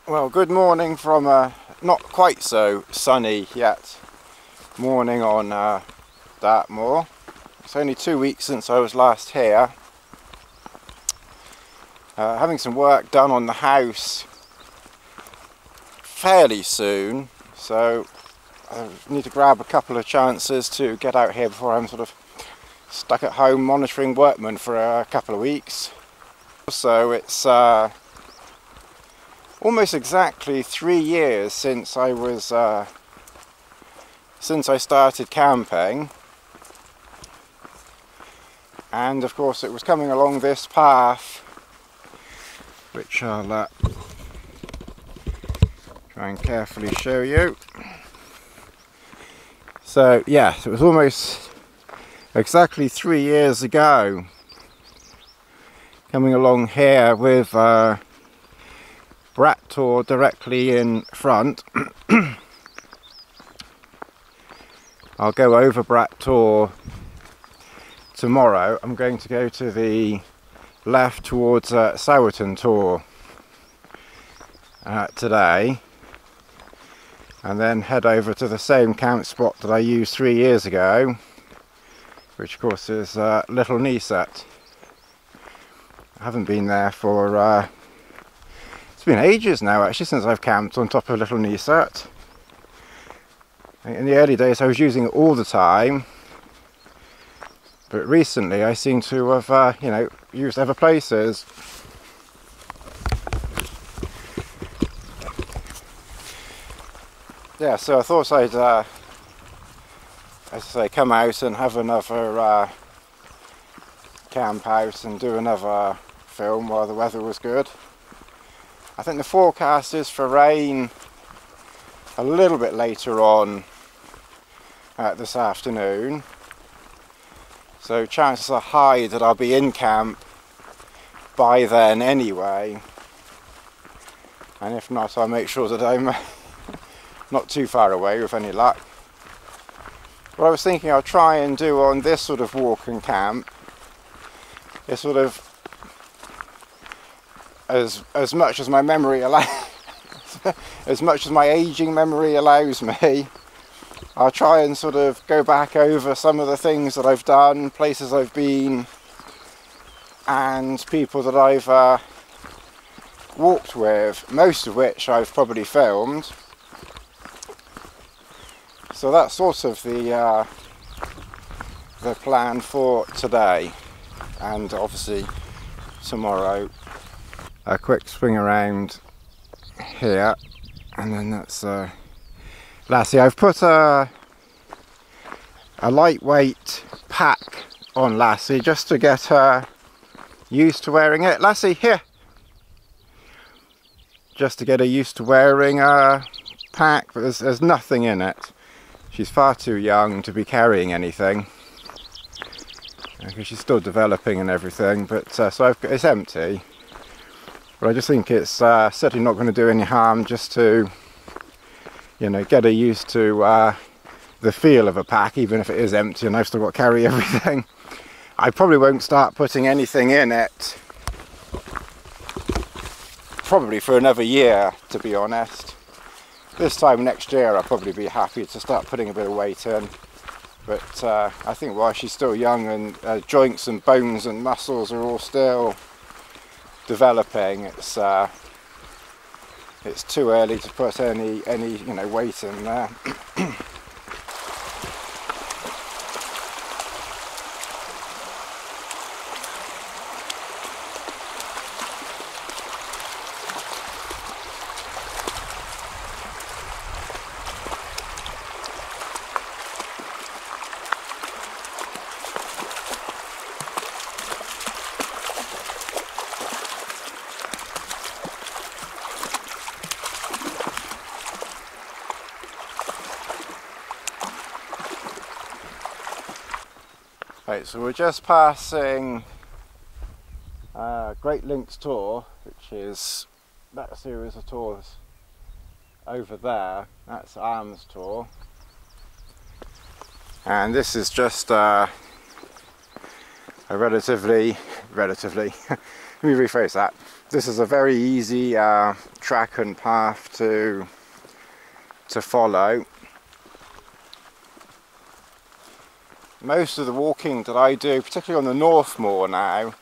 Well, good morning from a not quite so sunny yet morning on Dartmoor. It's only 2 weeks since I was last here. Having some work done on the house fairly soon, so I need to grab a couple of chances to get out here before I'm sort of stuck at home monitoring workmen for a couple of weeks. So it's almost exactly 3 years since I started camping, and of course it was coming along this path, which I'll try and carefully show you. So yes, it was almost exactly 3 years ago, coming along here with Dartmoor directly in front. I'll go over Dartmoor tomorrow. I'm going to go to the left towards Sowerton Tor today, and then head over to the same camp spot that I used 3 years ago, which of course is Little Neset. I haven't been there for it's been ages now actually since I've camped on top of Little Neset. In the early days I was using it all the time, but recently I seem to have used other places. Yeah, so I thought I'd as I say, come out and have another camp out and do another film while the weather was good. I think the forecast is for rain a little bit later on this afternoon, so chances are high that I'll be in camp by then anyway, and if not, I'll make sure that I'm not too far away with any luck. What I was thinking I'll try and do on this sort of walk and camp is sort of as much as my memory allows, as much as my aging memory allows me, I'll try and sort of go back over some of the things that I've done, places I've been, and people that I've walked with, most of which I've probably filmed. So that's sort of the plan for today, and obviously tomorrow. A quick swing around here, and then that's Lassie. I've put a lightweight pack on Lassie just to get her used to wearing it. Lassie, here! Just to get her used to wearing a pack, but there's nothing in it. She's far too young to be carrying anything, because she's still developing and everything, but so it's empty. But I just think it's certainly not going to do any harm just to, get her used to the feel of a pack, even if it is empty and I've still got to carry everything. I probably won't start putting anything in it probably for another year, to be honest. This time next year I'll probably be happy to start putting a bit of weight in. But I think while she's still young and joints and bones and muscles are all still developing, it's too early to put any weight in there. Right, so we're just passing Great Links Tor, which is that series of tours over there. That's Arms Tor, and this is just a relatively let me rephrase that, This is a very easy track and path to follow. Most of the walking that I do, particularly on the Northmoor now,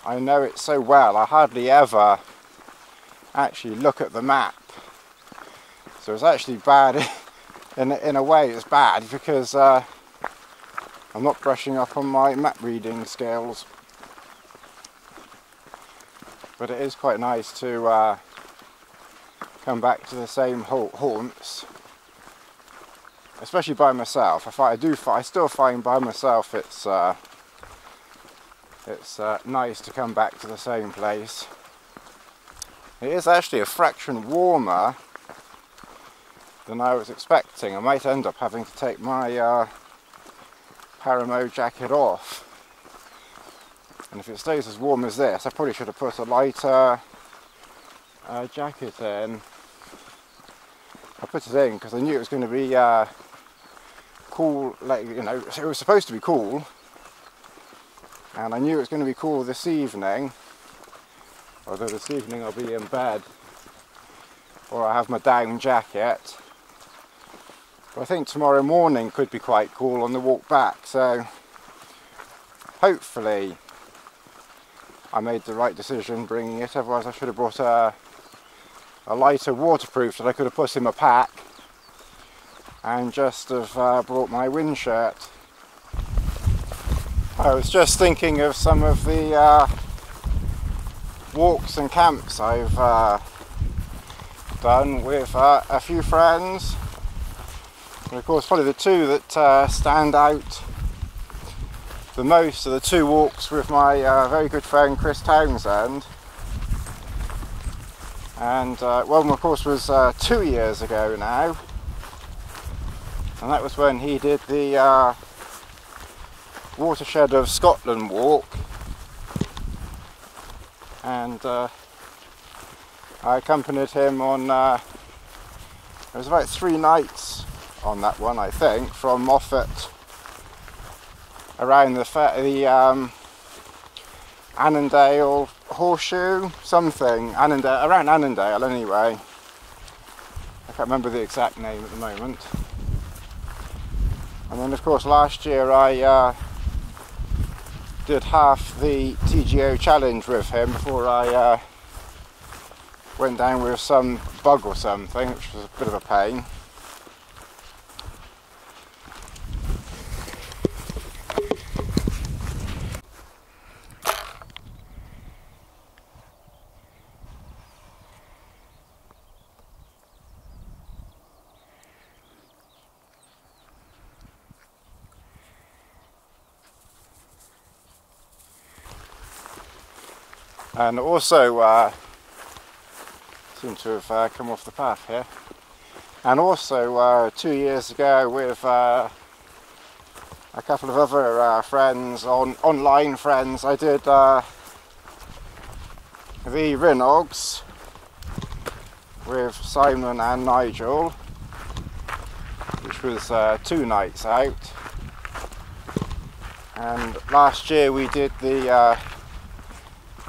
I know it so well, I hardly ever actually look at the map. So it's actually bad, in a way it's bad, because I'm not brushing up on my map reading skills. But it is quite nice to come back to the same haunts, especially by myself. I still find by myself it's nice to come back to the same place. It is actually a fraction warmer than I was expecting. I might end up having to take my paramo jacket off. And if it stays as warm as this, I probably should have put a lighter jacket in. I put it in because I knew it was going to be cool, like, you know, it was supposed to be cool. And I knew it was going to be cool this evening. Although this evening I'll be in bed, or I have my down jacket. But I think tomorrow morning could be quite cool on the walk back, so hopefully I made the right decision bringing it. Otherwise I should have brought a lighter waterproof that I could have put in my pack, and just have brought my wind shirt. I was just thinking of some of the walks and camps I've done with a few friends. And of course probably the two that stand out the most are the two walks with my very good friend Chris Townsend. And one of course was 2 years ago now, and that was when he did the Watershed of Scotland walk, and I accompanied him on it was about 3 nights on that one, I think, from Moffat around the Annandale Horseshoe, something, around Annandale anyway. I can't remember the exact name at the moment. And then of course last year I did half the TGO challenge with him before I went down with some bug or something, which was a bit of a pain. And also seem to have come off the path here. And also 2 years ago with a couple of other friends, online friends, I did the Rhinogs with Simon and Nigel, which was 2 nights out. And last year we did the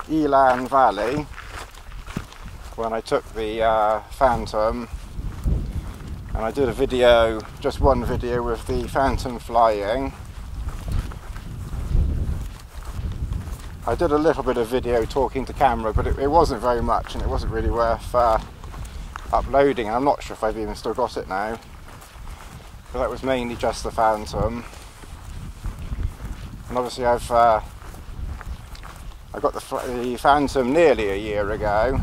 Elan Valley, when I took the Phantom, and I did a video, just one video with the Phantom flying. I did a little bit of video talking to camera, but it wasn't very much, and it wasn't really worth uploading. I'm not sure if I've even still got it now, but that was mainly just the Phantom. And obviously I got the Phantom nearly a year ago.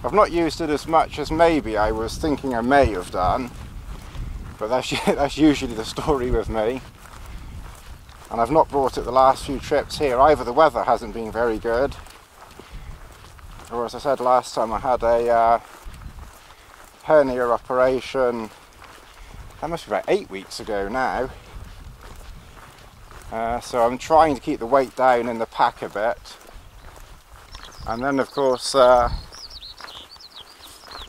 I've not used it as much as maybe I was thinking I may have done, but that's usually the story with me. And I've not brought it the last few trips here. Either the weather hasn't been very good, or as I said last time, I had a hernia operation. That must be about 8 weeks ago now. So I'm trying to keep the weight down in the pack a bit. And then of course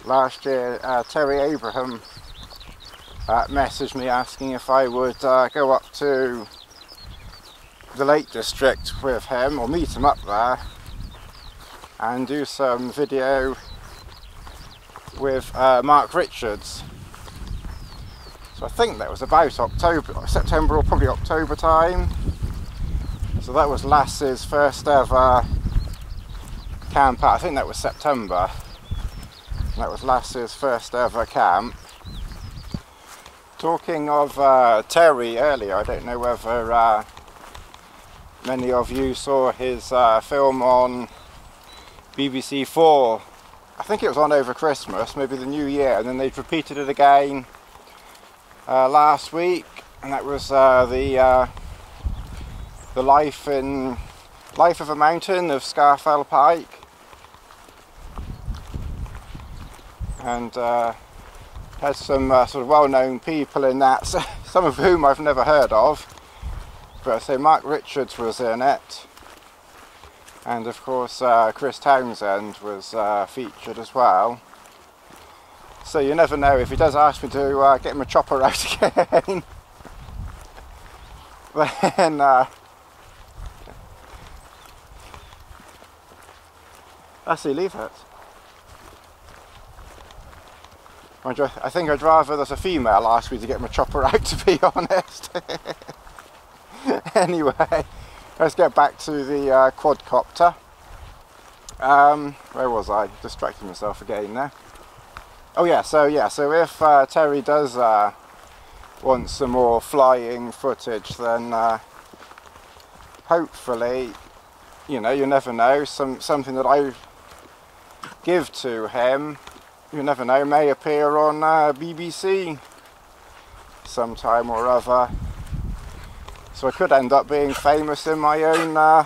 last year Terry Abraham messaged me asking if I would go up to the Lake District with him, or meet him up there and do some video with Mark Richards. So I think that was about September or probably October time. So that was Lass's first ever camp out. I think that was September. That was Lass's first ever camp. Talking of Terry earlier, I don't know whether many of you saw his film on BBC 4. I think it was on over Christmas, maybe the New Year, and then they've repeated it again last week, and that was the life of a mountain of Scafell Pike, and had some sort of well-known people in that, some of whom I've never heard of, but I say Mark Richards was in it, and of course Chris Townsend was featured as well. So you never know, if he does ask me to get him a chopper out again, then I see, leave it. I think I'd rather there's a female ask me to get my chopper out, to be honest. Anyway, let's get back to the quadcopter. Where was I? Distracting myself again there. Oh yeah, so if Terry does want some more flying footage, then hopefully, you know, you never know, something that I give to him, you never know, may appear on BBC sometime or other. So I could end up being famous in my own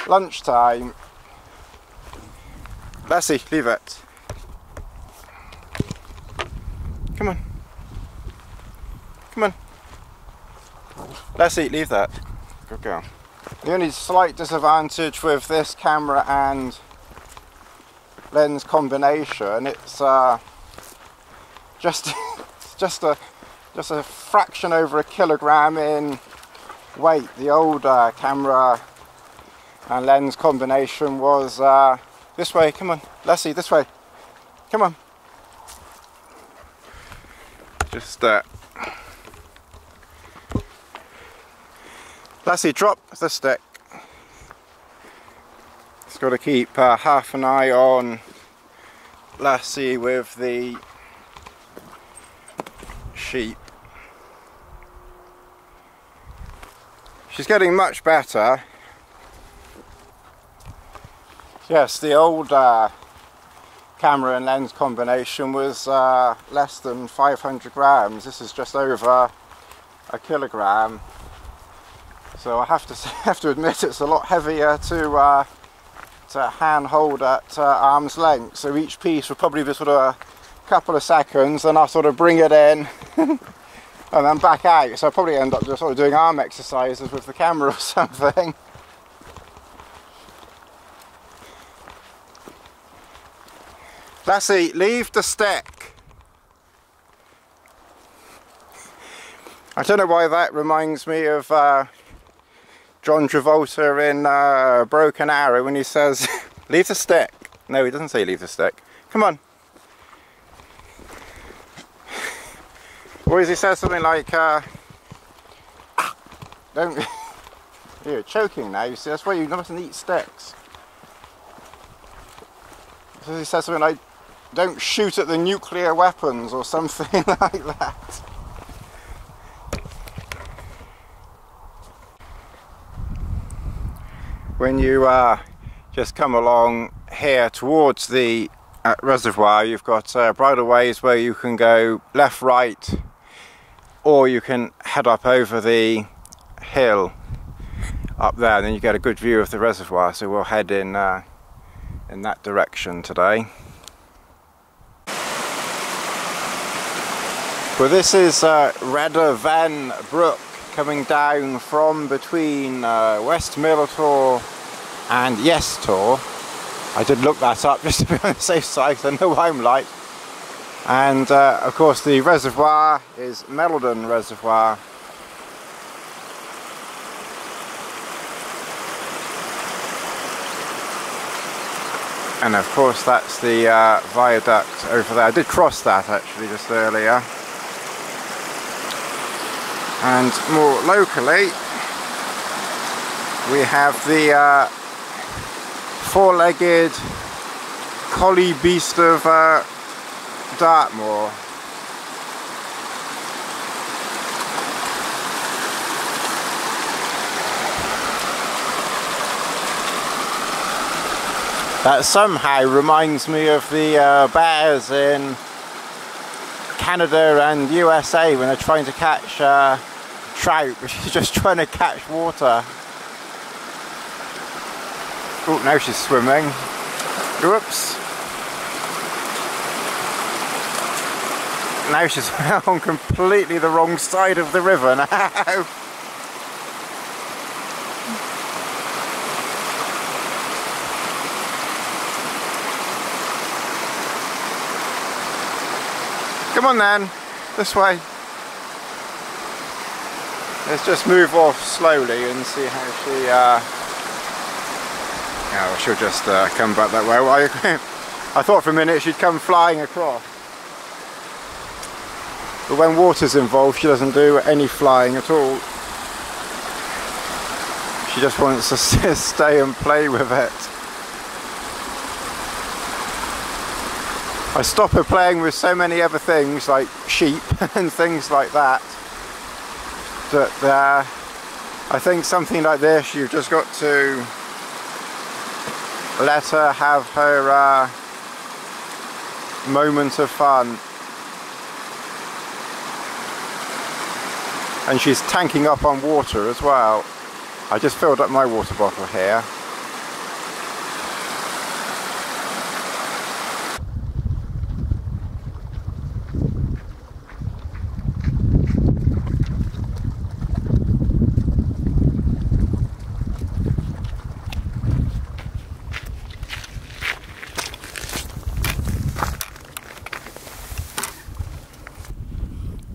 lunchtime. Lassie, leave it. Come on. Come on. Lassie, leave that. Good girl. The only slight disadvantage with this camera and lens combination, it's just a fraction over a kilogram in weight. The old camera and lens combination was this way. Come on, Lassie, this way. Come on. Just Lassie, drop the stick. Just got to keep half an eye on Lassie with the sheep. She's getting much better. Yes, the old camera and lens combination was less than 500 grams. This is just over a kilogram. So I have to admit it's a lot heavier to hand hold at arm's length. So each piece will probably be sort of a couple of seconds, then I'll sort of bring it in and then back out. So I'll probably end up just sort of doing arm exercises with the camera or something. Lassie, leave the stick. I don't know why that reminds me of John Travolta in Broken Arrow when he says, leave the stick. No, he doesn't say leave the stick. Come on. Or he says something like, don't, you're choking now, you see, that's why you mustn't eat sticks. So he says something like, don't shoot at the nuclear weapons or something like that. When you just come along here towards the reservoir, you've got bridleways where you can go left, right, or you can head up over the hill up there, and then you get a good view of the reservoir. So we'll head in that direction today. Well, this is Redder Ven Brook coming down from between West Millertor and Yestor. I did look that up just to be on the safe side, because I know what I'm like. And of course the reservoir is Meldon Reservoir. And of course that's the viaduct over there. I did cross that actually just earlier. And more locally, we have the four-legged collie beast of Dartmoor. That somehow reminds me of the bears in Canada and USA when they're trying to catch trout, but she's just trying to catch water. Oh, now she's swimming. Whoops. Now she's on completely the wrong side of the river now. Come on then, this way. Let's just move off slowly and see how she, oh, she'll just come back that way. I thought for a minute she'd come flying across. But when water's involved, she doesn't do any flying at all. She just wants to stay and play with it. I stop her playing with so many other things like sheep and things like that, that I think something like this, you've just got to let her have her moment of fun. And she's tanking up on water as well. I just filled up my water bottle here.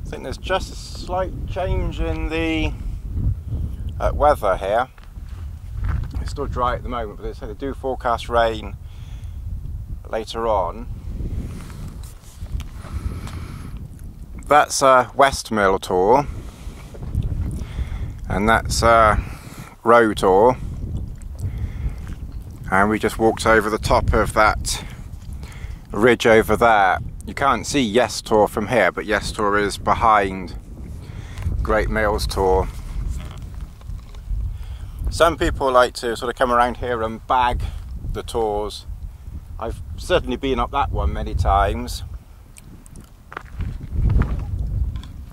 I think there's just a slight change in the weather here. It's still dry at the moment, but they do forecast rain later on. That's West Mill Tor, and that's Row Tor, and we just walked over the top of that ridge over there. You can't see Yes Tor from here, but Yes Tor is behind Great Mills Tor. Some people like to sort of come around here and bag the tours. I've certainly been up that one many times.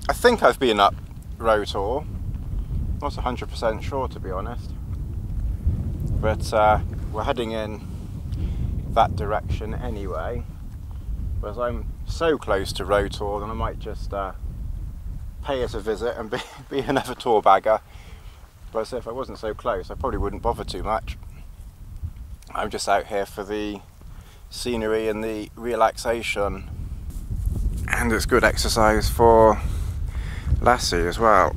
I think I've been up Row Tor. Not 100% sure, to be honest. But we're heading in that direction anyway. Whereas I'm so close to Row Tor, then I might just pay it a visit and be another tour bagger. But I say if I wasn't so close, I probably wouldn't bother too much. I'm just out here for the scenery and the relaxation. And it's good exercise for Lassie as well.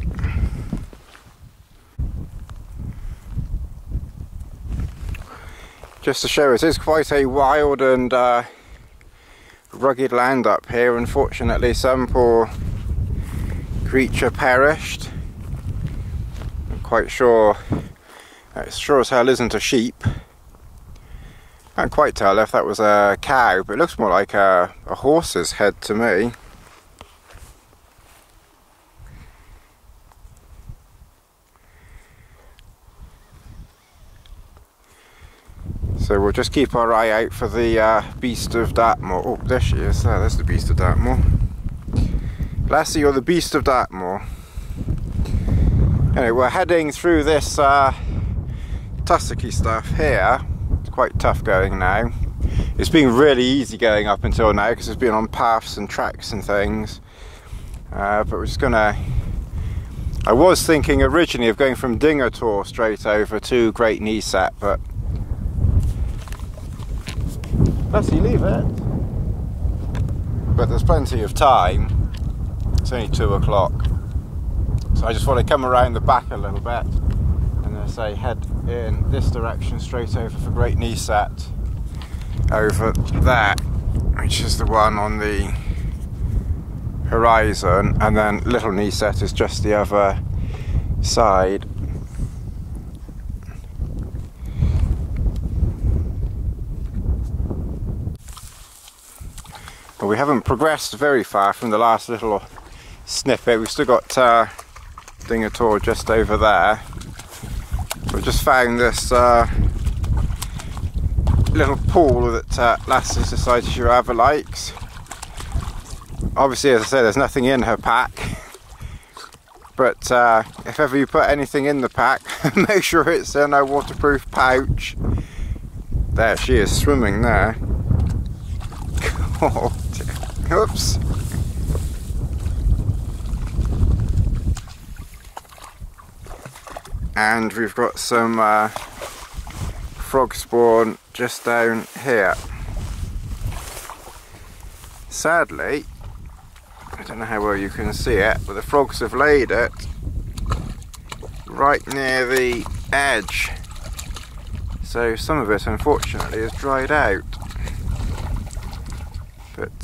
Just to show, it is quite a wild and rugged land up here. Unfortunately, some poor creature perished. I'm quite sure, it sure as hell isn't a sheep. Can't quite tell if that was a cow, but it looks more like a horse's head to me. So we'll just keep our eye out for the Beast of Dartmoor. Oh, there she is. There's the Beast of Dartmoor. Lassie, you're the Beast of Dartmoor. Anyway, we're heading through this tussocky stuff here. It's quite tough going now. It's been really easy going up until now because it's been on paths and tracks and things. But we're just gonna... I was thinking originally of going from Dinger Tor straight over to Great Knee-Set, but Lassie, leave it. But there's plenty of time. It's only 2 o'clock. So I just want to come around the back a little bit and then say head in this direction straight over for Great Knee-Set. over there, which is the one on the horizon, and then Little Niset is just the other side. Well, we haven't progressed very far from the last little snippet. We've still got Dingator just over there. We've just found this little pool that Lassie decided she rather likes. Obviously, as I said, there's nothing in her pack, but if ever you put anything in the pack, make sure it's in a waterproof pouch. There she is, swimming there. Oh dear. Oops. And we've got some frog spawn just down here. Sadly, I don't know how well you can see it, but the frogs have laid it right near the edge. So some of it, unfortunately, has dried out. But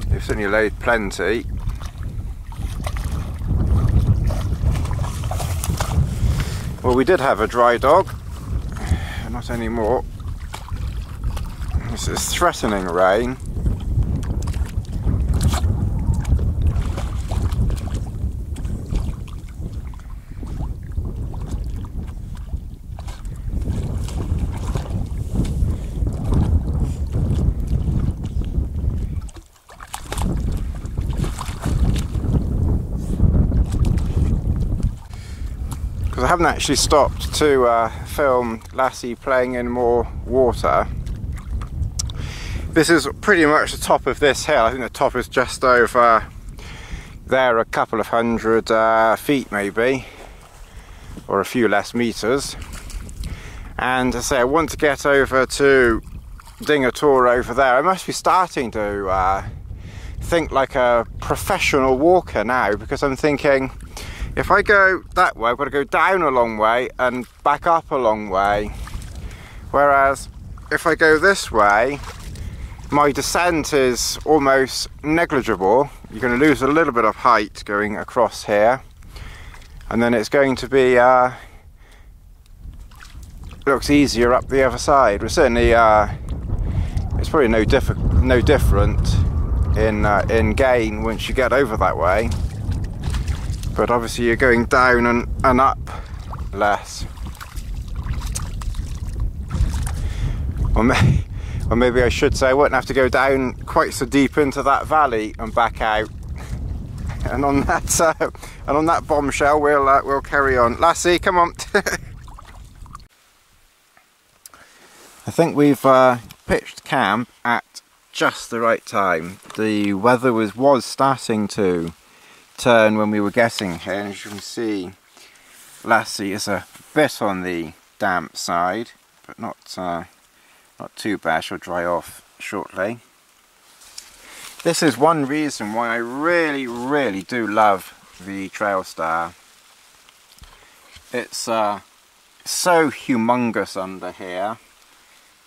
they've certainly laid plenty. Well, we did have a dry dog, not anymore. This is threatening rain. I haven't actually stopped to film Lassie playing in more water. This is pretty much the top of this hill. I think the top is just over there, a couple of hundred feet maybe, or a few less meters. And I say I want to get over to Dingator over there. I must be starting to think like a professional walker now, because I'm thinking, if I go that way, I've got to go down a long way and back up a long way. Whereas if I go this way, my descent is almost negligible. You're going to lose a little bit of height going across here. And then it's going to be, looks easier up the other side. Well, certainly, it's probably no different in gain once you get over that way. But obviously you're going down and up less. Or maybe I should say I wouldn't have to go down quite so deep into that valley and back out. And on that bombshell, we'll carry on. Lassie, come on. I think we've pitched camp at just the right time. The weather was starting to turn when we were getting here, and as you can see, Lassie is a bit on the damp side, but not too bad. She'll dry off shortly. This is one reason why I really do love the Trailstar. It's so humongous under here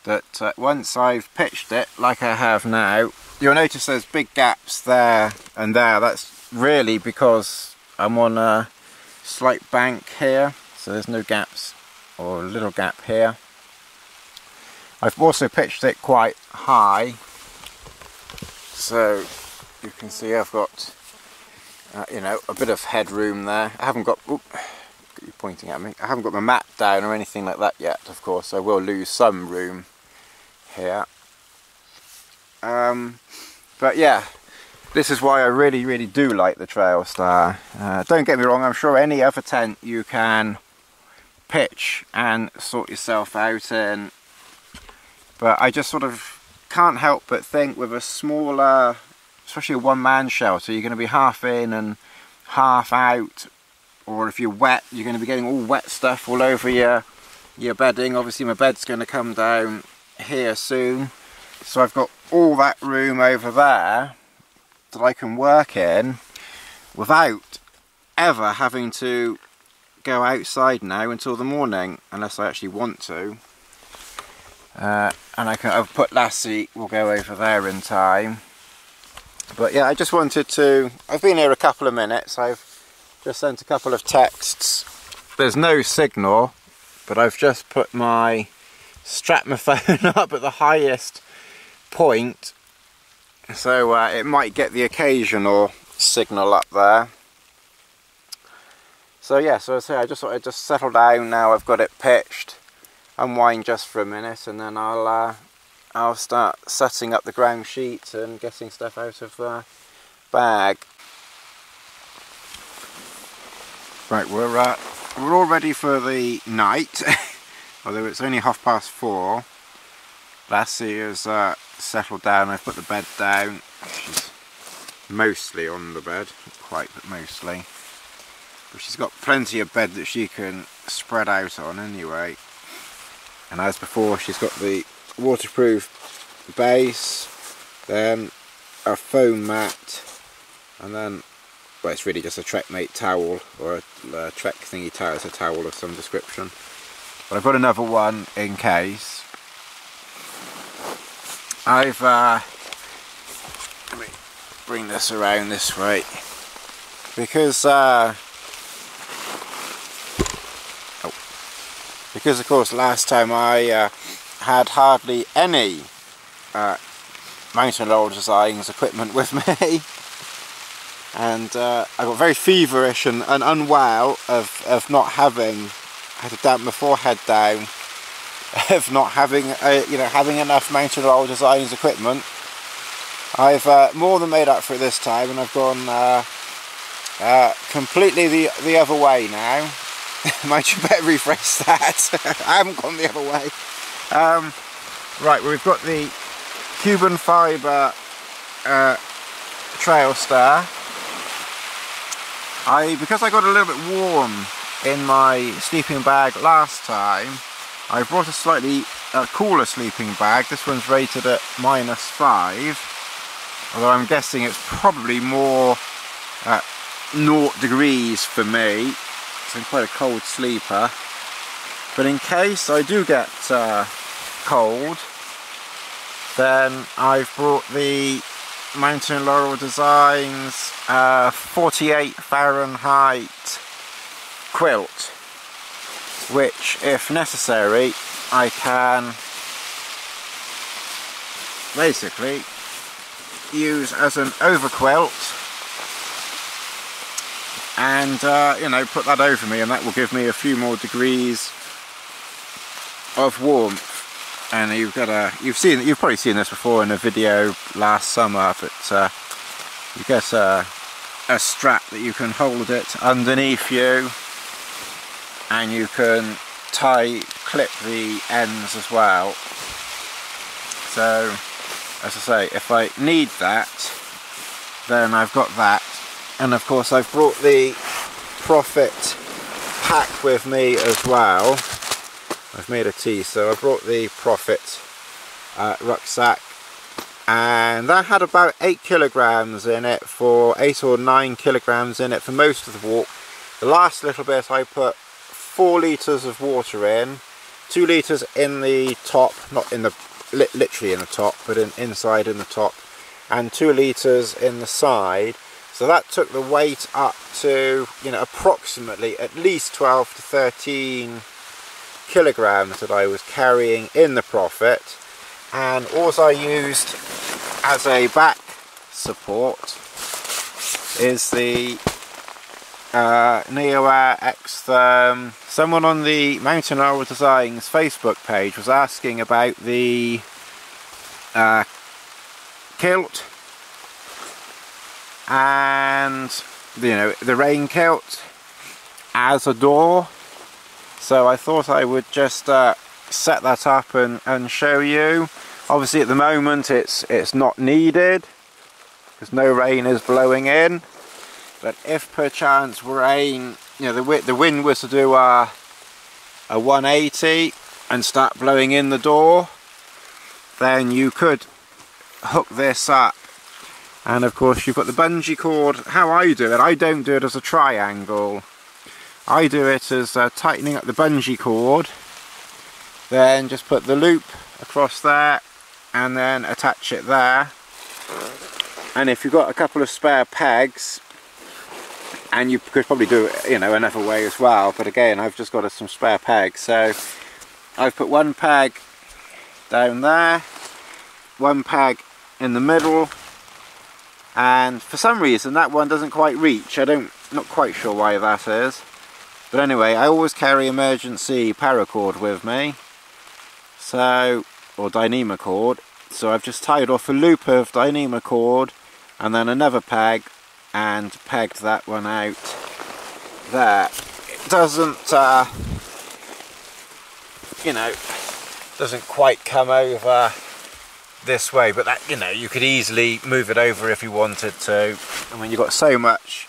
that once I've pitched it like I have now, you'll notice there's big gaps there and there. That's really because I'm on a slight bank here, so there's no gaps, or a little gap here. I've also pitched it quite high, so you can see I've got you know, a bit of headroom there. I haven't got, you're pointing at me, I haven't got my mat down or anything like that yet, of course. I will lose some room here, but yeah, this is why I really do like the Trailstar. Don't get me wrong, I'm sure any other tent you can pitch and sort yourself out in, but I just sort of can't help but think with a smaller, especially a one-man shelter, you're going to be half in and half out, or if you're wet, you're going to be getting all wet stuff all over your bedding. Obviously my bed's going to come down here soon, so I've got all that room over there that I can work in without ever having to go outside now until the morning, unless I actually want to. and I've put Lassie will go over there in time. But yeah, I just wanted to, I've been here a couple of minutes, I've just sent a couple of texts. There's no signal, but I've just put strapped my phone up at the highest point, so it might get the occasional signal up there. So yeah, so I say I just thought I'd just settle down now. I've got it pitched, unwind just for a minute, and then I'll start setting up the ground sheet and getting stuff out of the bag. Right, we're all ready for the night, although it's only 4:30. Lassie has settled down. I've put the bed down. She's mostly on the bed, not quite, but mostly. But she's got plenty of bed that she can spread out on anyway. And as before, she's got the waterproof base, then a foam mat, and then, well, it's really just a Trekmate towel, or a Trek thingy towel. It's a towel of some description. But I've got another one in case. Let me bring this around this way, because of course last time I had hardly any Mountain Laurel Designs equipment with me, and I got very feverish and unwell of not having, I had to damp my forehead down, of not having having enough Mountain Laurel Designs equipment. I've more than made up for it this time, and I've gone completely the other way now. Might you better rephrase that. I haven't gone the other way. Right, well, we've got the Cuben fibre Trailstar. Because I got a little bit warm in my sleeping bag last time, I brought a slightly cooler sleeping bag. This one's rated at -5, although I'm guessing it's probably more 0 degrees for me. So I'm quite a cold sleeper. But in case I do get cold, then I've brought the Mountain Laurel Designs 48 Fahrenheit quilt, which, if necessary, I can basically use as an overquilt, and put that over me, and that will give me a few more degrees of warmth. And you've probably seen this before in a video last summer, but you get a strap that you can hold it underneath you, and you can clip the ends as well. So, as I say, if I need that, then I've got that. And of course I've brought the Prophet pack with me as well. I've made a tea, so I brought the Prophet rucksack, and that had about 8 kilograms in it, 8 or 9 kilograms in it for most of the walk. The last little bit I put 4 litres of water in, 2 litres in the top, not in the literally in the top, but inside in the top, and 2 litres in the side. So that took the weight up to, approximately at least 12 to 13 kilograms that I was carrying in the Prophet. And all I used as a back support is the Neo-Air X-Therm. Someone on the Mountain Laurel Designs Facebook page was asking about the kilt and the rain kilt as a door, so I thought I would just set that up and show you. Obviously at the moment it's not needed because no rain is blowing in, but if perchance rain, the wind was to do a 180 and start blowing in the door, then you could hook this up. And of course you've got the bungee cord. How I do it, I don't do it as a triangle. I do it as tightening up the bungee cord, then just put the loop across there and then attach it there. And if you've got a couple of spare pegs, and you could probably do it, you know, another way as well, but again, I've just got some spare pegs, so I've put one peg down there, one peg in the middle, and for some reason that one doesn't quite reach. Not quite sure why that is, but anyway, I always carry emergency paracord with me, so, or Dyneema cord, so I've just tied off a loop of Dyneema cord and then another peg and pegged that one out there. It doesn't, you know, doesn't quite come over this way, but that, you know, you could easily move it over if you wanted to. I mean, you've got so much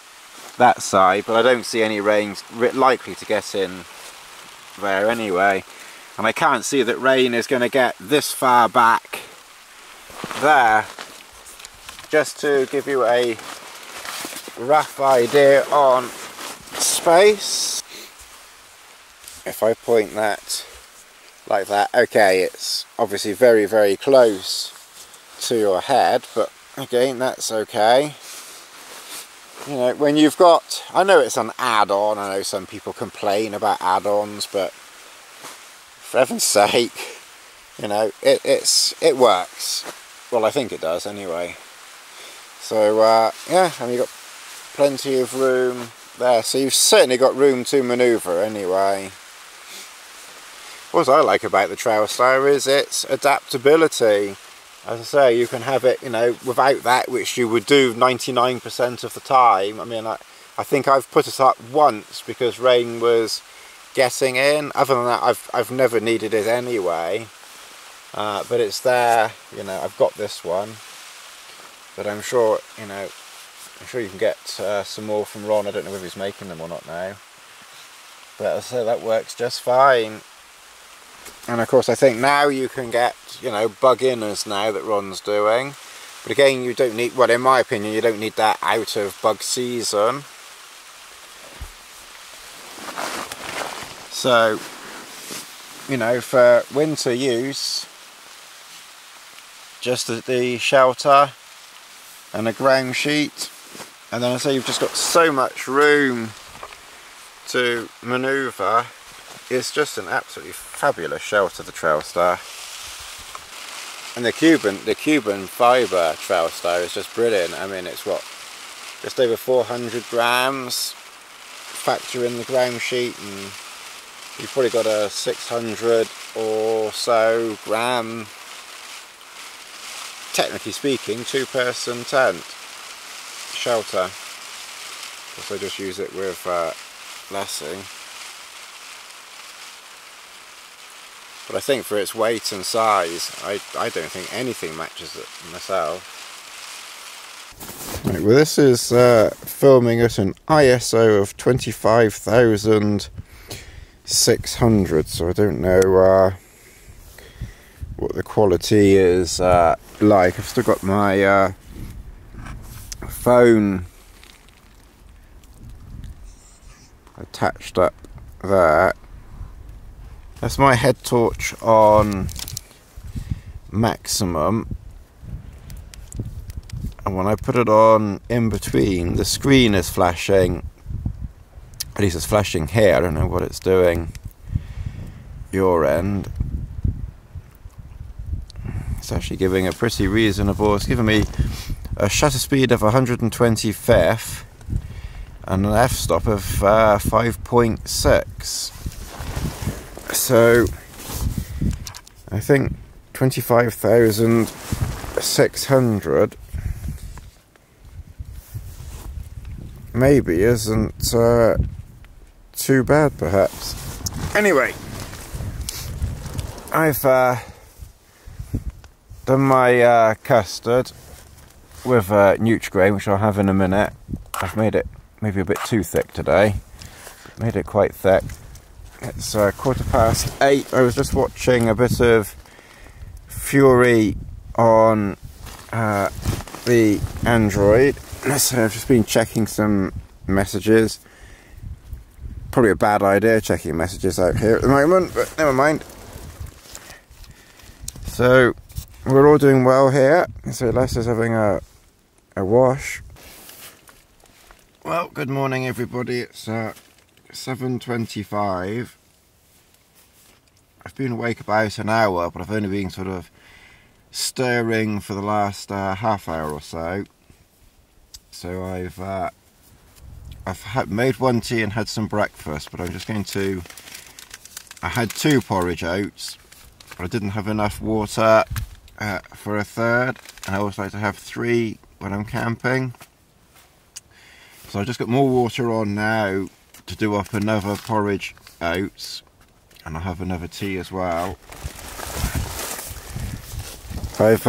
that side, but I don't see any rain likely to get in there anyway. And I can't see that rain is going to get this far back there. Just to give you a rough idea on space, if I point that like that, okay, it's obviously very, very close to your head, but again, that's okay. You know, when you've got, I know it's an add-on, I know some people complain about add-ons, but for heaven's sake, you know, it works. Well, I think it does anyway. So yeah, and you've got plenty of room there, so you've certainly got room to manoeuvre anyway. What I like about the Trailstar is its adaptability. As I say, you can have it, you know, without that, which you would do 99% of the time. I mean, I think I've put it up once because rain was getting in. Other than that, I've never needed it anyway. But it's there, you know, I've got this one. But I'm sure, you know, I'm sure you can get some more from Ron. I don't know whether he's making them or not now. But as I say, that works just fine. And of course, I think now you can get, you know, bug inners now that Ron's doing. But again, you don't need, well, in my opinion, you don't need that out of bug season. So, you know, for winter use, just the shelter and a ground sheet, and then I say you've just got so much room to manoeuvre. It's just an absolutely fabulous shelter, the Trailstar. And the Cuben fibre Trailstar is just brilliant. I mean, it's what, just over 400 grams, factor in the ground sheet, and you've probably got a 600 or so gram, technically speaking, two-person tent shelter. Also just use it with Lassie. But I think for its weight and size, I don't think anything matches it myself. Right, well, this is filming at an ISO of 25,600, so I don't know what the quality is like. I've still got my phone attached up there. That's my head torch on maximum, and when I put it on in between, the screen is flashing. At least it's flashing here. I don't know what it's doing your end. It's actually giving a pretty reasonable, it's giving me a shutter speed of 125th and an f-stop of 5.6. So I think 25,600 maybe isn't too bad, perhaps. Anyway, I've done my custard with Nutri-Grain, which I'll have in a minute. I've made it maybe a bit too thick today. Made it quite thick. It's 8:15. I was just watching a bit of Fury on the Android. So I've just been checking some messages. Probably a bad idea checking messages out here at the moment, but never mind. So we're all doing well here. So Lester's having a wash. Well, good morning everybody. It's 7:25. I've been awake about an hour, but I've only been sort of stirring for the last half hour or so. So I've made one tea and had some breakfast, but I'm just going to. I had 2 porridge oats, but I didn't have enough water for a third, and I always like to have 3 when I'm camping. So I've just got more water on now to do up another porridge oats, and I'll have another tea as well. I've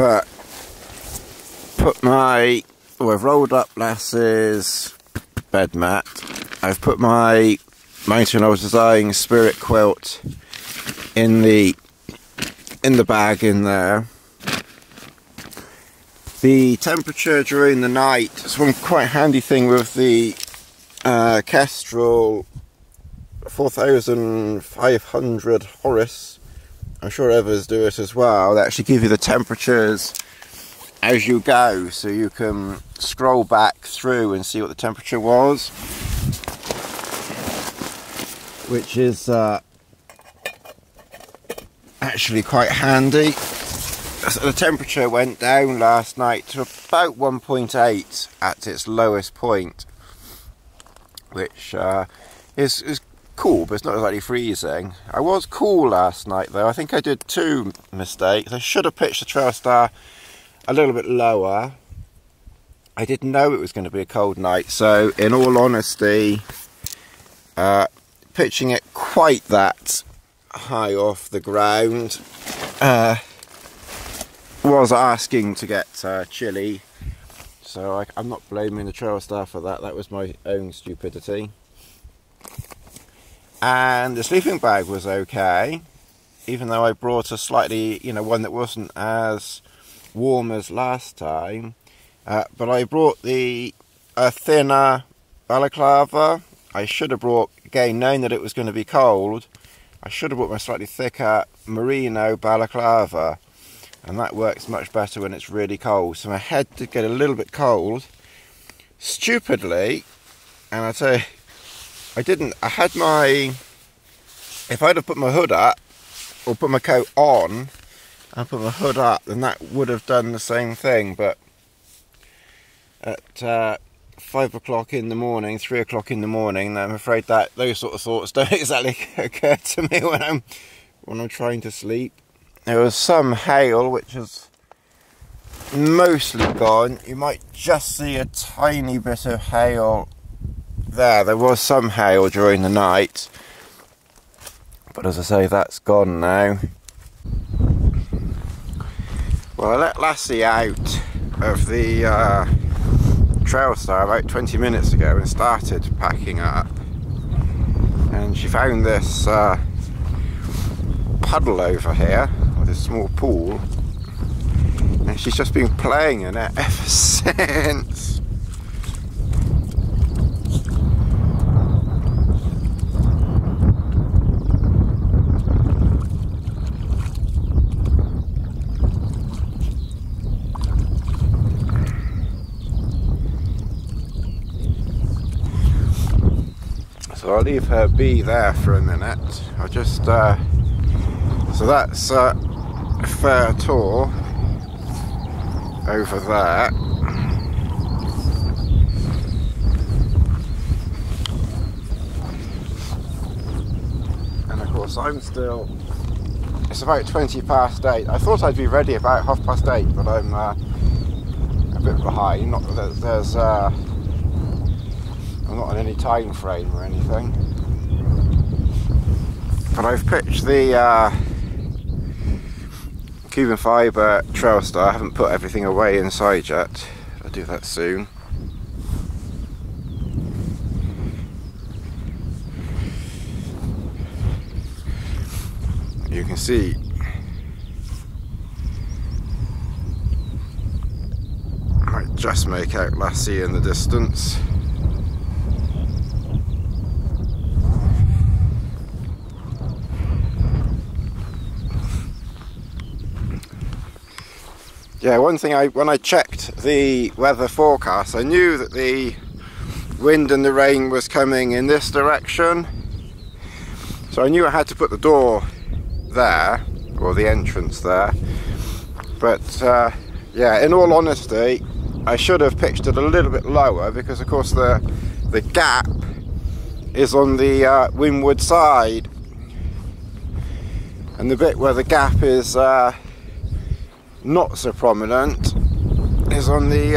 I've rolled up Lass's bed mat. I've put my Mountain I was designing spirit quilt in the bag in there. The temperature during the night, it's one quite handy thing with the Kestrel 4500 Horus. I'm sure others do it as well. They actually give you the temperatures as you go, so you can scroll back through and see what the temperature was, which is actually quite handy. So the temperature went down last night to about 1.8 at its lowest point, which is cool, but it's not exactly freezing. I was cool last night though. I think I did 2 mistakes. I should have pitched the Trailstar a little bit lower. I didn't know it was going to be a cold night, so in all honesty, pitching it quite that high off the ground was asking to get chilly, so I'm not blaming the Trailstar for that. That was my own stupidity. And the sleeping bag was okay, even though I brought a slightly, one that wasn't as warm as last time, but I brought a thinner balaclava. I should have brought, again, knowing that it was going to be cold, I should have brought my slightly thicker merino balaclava, and that works much better when it's really cold. So my head did get a little bit cold, stupidly, and I tell you, I had if I'd have put my hood up, or put my coat on, and put my hood up, then that would have done the same thing, but at 5 o'clock in the morning, 3 o'clock in the morning, I'm afraid that those sort of thoughts don't exactly occur to me when I'm trying to sleep. There was some hail, which is mostly gone. You might just see a tiny bit of hail there. There was some hail during the night, but as I say, that's gone now. Well, I let Lassie out of the Trailstar about 20 minutes ago and started packing up, and she found this puddle over here, or this small pool, and she's just been playing in it ever since. So I'll leave her be there for a minute. I'll just so that's a fair tour over there. And of course it's about 20 past 8. I thought I'd be ready about 8:30, but I'm a bit behind. Not that there's I'm not on any time frame or anything, but I've pitched the Cuben fibre Trailstar. I haven't put everything away inside yet. I'll do that soon. You can see I might just make out Lassie in the distance. Yeah, one thing, when I checked the weather forecast, I knew that the wind and the rain was coming in this direction, so I knew I had to put the door there, or the entrance there. But yeah, in all honesty, I should have pitched it a little bit lower, because of course the gap is on the windward side, and the bit where the gap is not so prominent is on the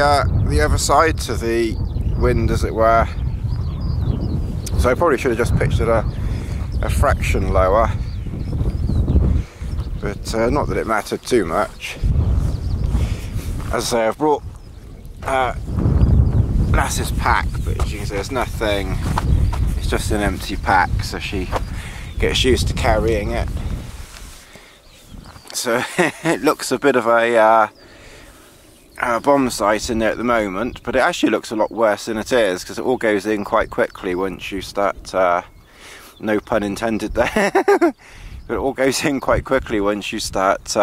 other side to the wind, as it were. So I probably should have just pitched it a fraction lower, but not that it mattered too much. As I say, I've brought Lass's pack, but as you can see, there's nothing, it's just an empty pack, so she gets used to carrying it. So it looks a bit of a bomb site in there at the moment, but it actually looks a lot worse than it is, because it all goes in quite quickly once you start, no pun intended there, but it all goes in quite quickly once you start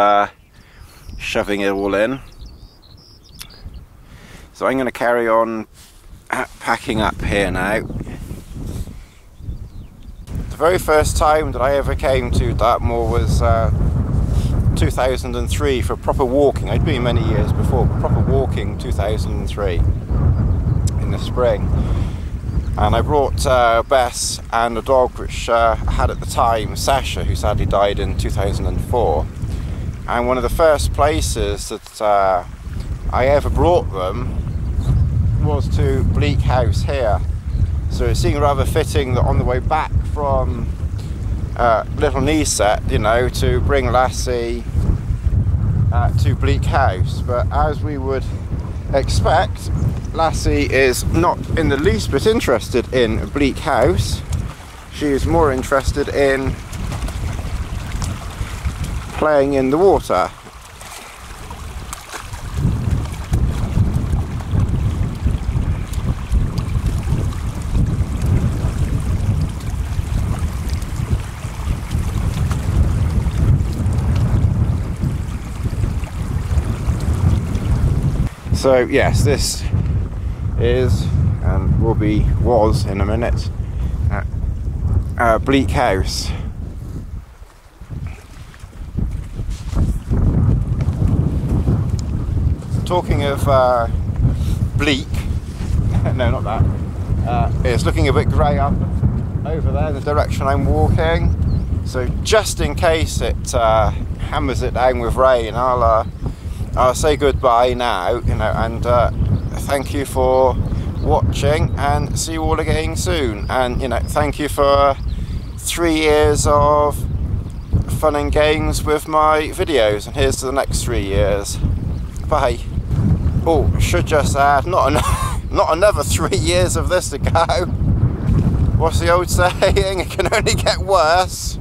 shoving it all in. So I'm going to carry on packing up here now. The very first time that I ever came to Dartmoor was 2003 for proper walking. I'd been many years before, but proper walking 2003 in the spring. And I brought Bess and a dog which I had at the time, Sasha, who sadly died in 2004. And one of the first places that I ever brought them was to Bleak House here. So it seemed rather fitting that on the way back from Little Kneeset, you know, to bring Lassie to Bleak House. But as we would expect, Lassie is not in the least bit interested in Bleak House. She is more interested in playing in the water. So yes, this is, and was in a minute, Bleak House. Talking of bleak, no, not that. It's looking a bit grey up over there in the direction I'm walking. So just in case it hammers it down with rain, I'll say goodbye now, you know, and thank you for watching, and see you all again soon. And you know, thank you for 3 years of fun and games with my videos, and here's to the next 3 years. Bye. Oh, should just add, not another 3 years of this to go. What's the old saying? It can only get worse.